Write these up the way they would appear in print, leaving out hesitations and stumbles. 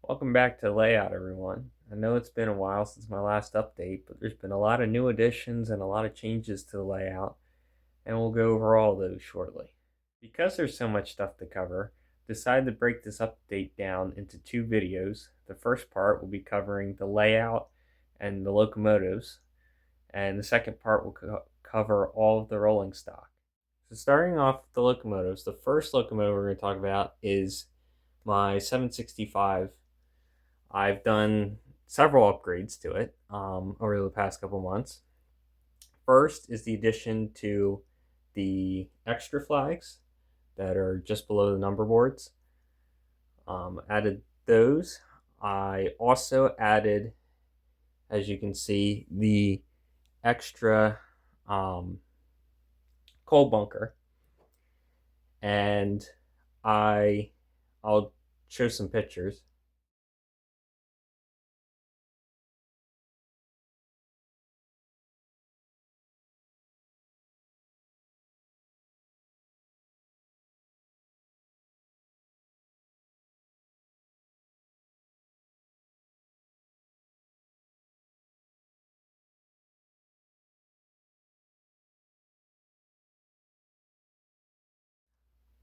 Welcome back to Layout, everyone. I know it's been a while since my last update, but there's been a lot of new additions and a lot of changes to the layout, and we'll go over all those shortly. Because there's so much stuff to cover, I decided to break this update down into two videos. The first part will be covering the layout and the locomotives, and the second part will cover all of the rolling stock. So starting off with the locomotives, the first locomotive we're going to talk about is my 765. I've done several upgrades to it over the past couple months. First is the addition to the extra flags that are just below the number boards. Added those. I also added, as you can see, the extra coal bunker, and I'll show some pictures.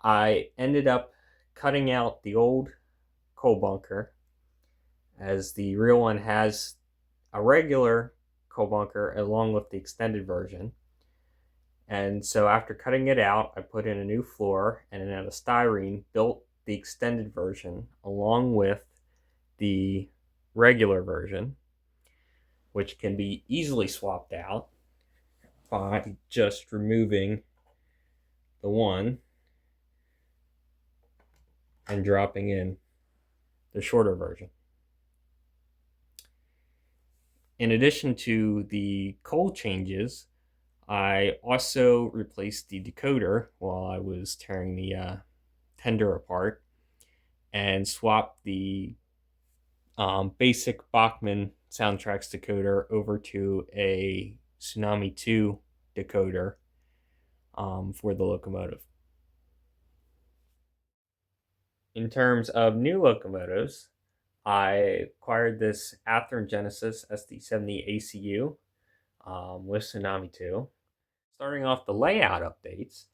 I ended up cutting out the old coal bunker, as the real one has a regular coal bunker along with the extended version. And so after cutting it out, I put in a new floor, and then out of styrene built the extended version along with the regular version, which can be easily swapped out by just removing the one and dropping in the shorter version. In addition to the coal changes, I also replaced the decoder while I was tearing the tender apart, and swapped the basic Bachmann Soundtracks decoder over to a Tsunami 2 decoder for the locomotive. In terms of new locomotives, I acquired this Athearn Genesis SD70 ACU with Tsunami 2. Starting off the layout updates,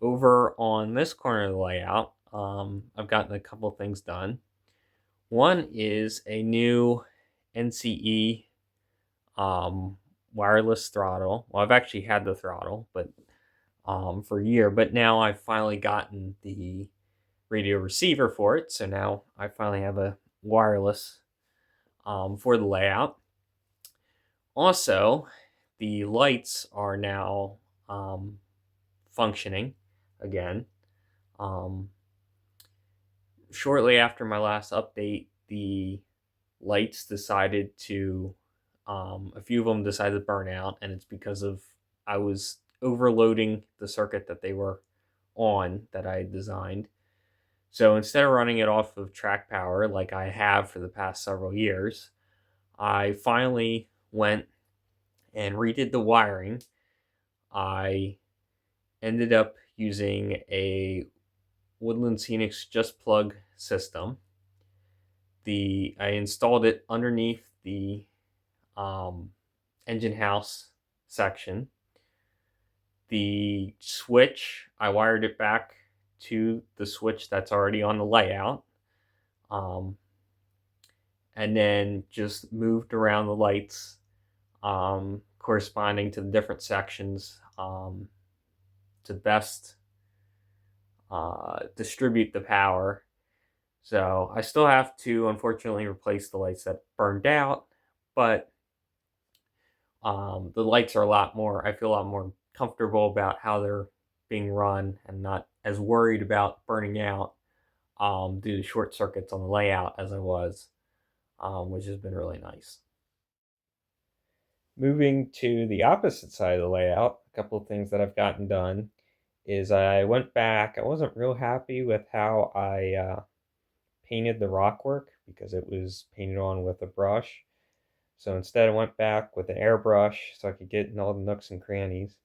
over on this corner of the layout, I've gotten a couple things done. One is a new NCE wireless throttle. Well, I've actually had the throttle, but for a year, but now I've finally gotten the radio receiver for it. So now I finally have a wireless for the layout. Also, the lights are now functioning again. Um, Shortly after my last update, the lights decided to, a few of them decided to burn out, and it's because of I was overloading the circuit that they were on that I had designed. So instead of running it off of track power like I have for the past several years, I finally went and redid the wiring. I ended up using a Woodland Scenics Just Plug system. I installed it underneath the um, engine house section. The switch, I wired it back to the switch that's already on the layout, um, and then just moved around the lights corresponding to the different sections to best distribute the power. So I still have to, unfortunately, replace the lights that burned out, but the lights are a lot more, I feel a lot more comfortable about how they're being run and not as worried about burning out due to short circuits on the layout as I was, which has been really nice. Moving to the opposite side of the layout, a couple of things that I've gotten done is I went back. I wasn't real happy with how I painted the rockwork because it was painted on with a brush. So instead, I went back with an airbrush so I could get in all the nooks and crannies,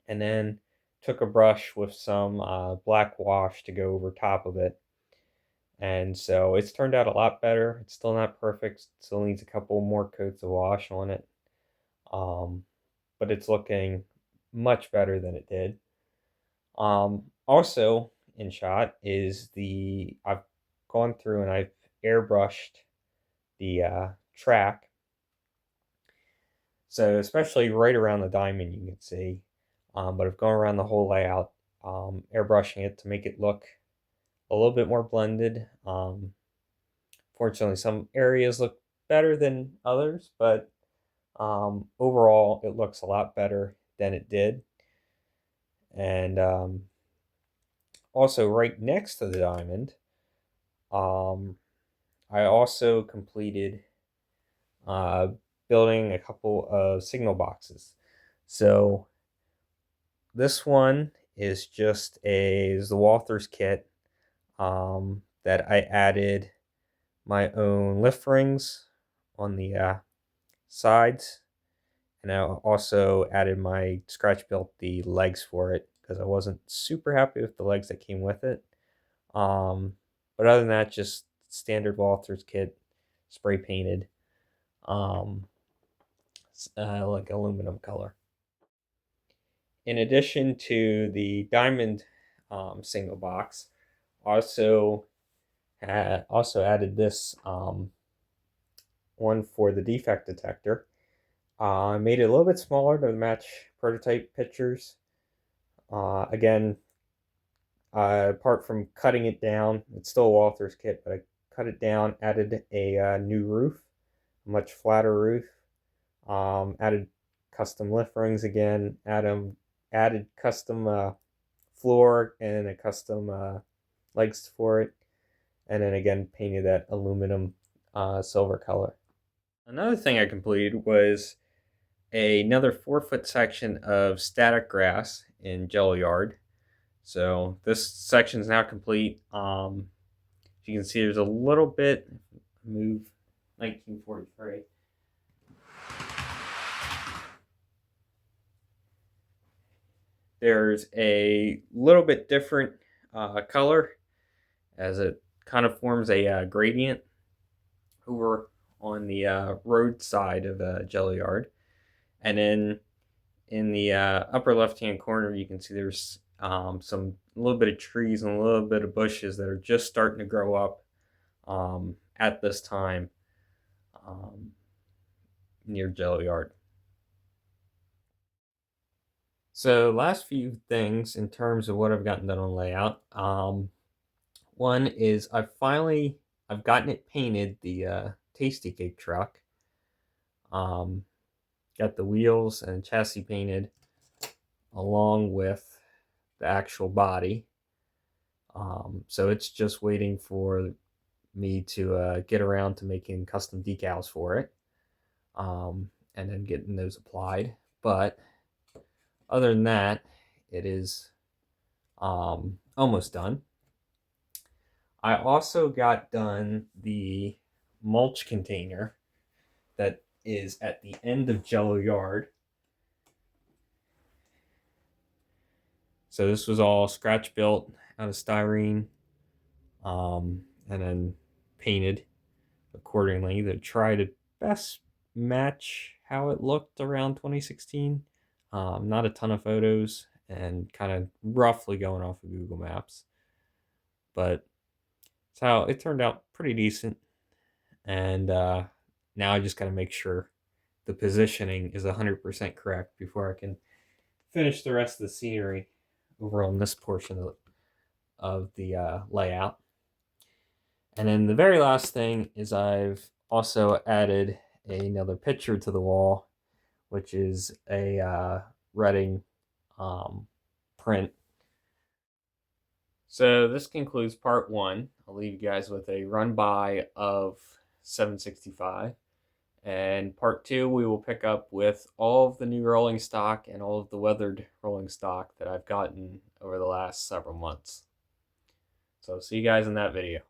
and then took a brush with some black wash to go over top of it, And so it's turned out a lot better. It's still not perfect. Still needs a couple more coats of wash on it. Um, but it's looking much better than it did. Also in shot is I've gone through and I've airbrushed the track. So especially right around the diamond, you can see. But I've gone around the whole layout, airbrushing it to make it look a little bit more blended. Fortunately, some areas look better than others, but overall, it looks a lot better than it did. And also, right next to the diamond, um, I also completed uh, building a couple of signal boxes. So this one is is the Walthers kit that I added my own lift rings on the sides, and I also added my scratch built the legs for it because I wasn't super happy with the legs that came with it. Um, but other than that, just standard Walthers kit, spray painted, um, like aluminum color. In addition to the diamond single box, also also added this one for the defect detector. I made it a little bit smaller to match prototype pictures. Again, apart from cutting it down, it's still a Walthers kit, but I cut it down, added a new roof, a much flatter roof, added custom lift rings again, added custom floor and a custom legs for it, and then again painted that aluminum silver color. Another thing I completed was another 4 foot section of static grass in Jello Yard. So this section is now complete. As you can see, there's a little bit move 1943. There's a little bit different color as it kind of forms a gradient over on the road side of Jello Yard. And then in the upper left hand corner, you can see there's some a little bit of trees and a little bit of bushes that are just starting to grow up at this time um, near Jello Yard. So last few things in terms of what I've gotten done on layout. One is I've gotten it painted, the Tastykake truck. Got the wheels and chassis painted along with the actual body. So it's just waiting for me to get around to making custom decals for it, and then getting those applied. But other than that, it is almost done. I also got done the mulch container that is at the end of Jello Yard. So this was all scratch built out of styrene, and then painted accordingly to try to best match how it looked around 2016. Not a ton of photos and kind of roughly going off of Google Maps, but it's how it turned out pretty decent. And now I just got to make sure the positioning is 100% correct before I can finish the rest of the scenery over on this portion of the layout. And then the very last thing is I've also added another picture to the wall, which is a Reading print. So this concludes part one. I'll leave you guys with a run by of 765. And part two, we will pick up with all of the new rolling stock and all of the weathered rolling stock that I've gotten over the last several months. So see you guys in that video.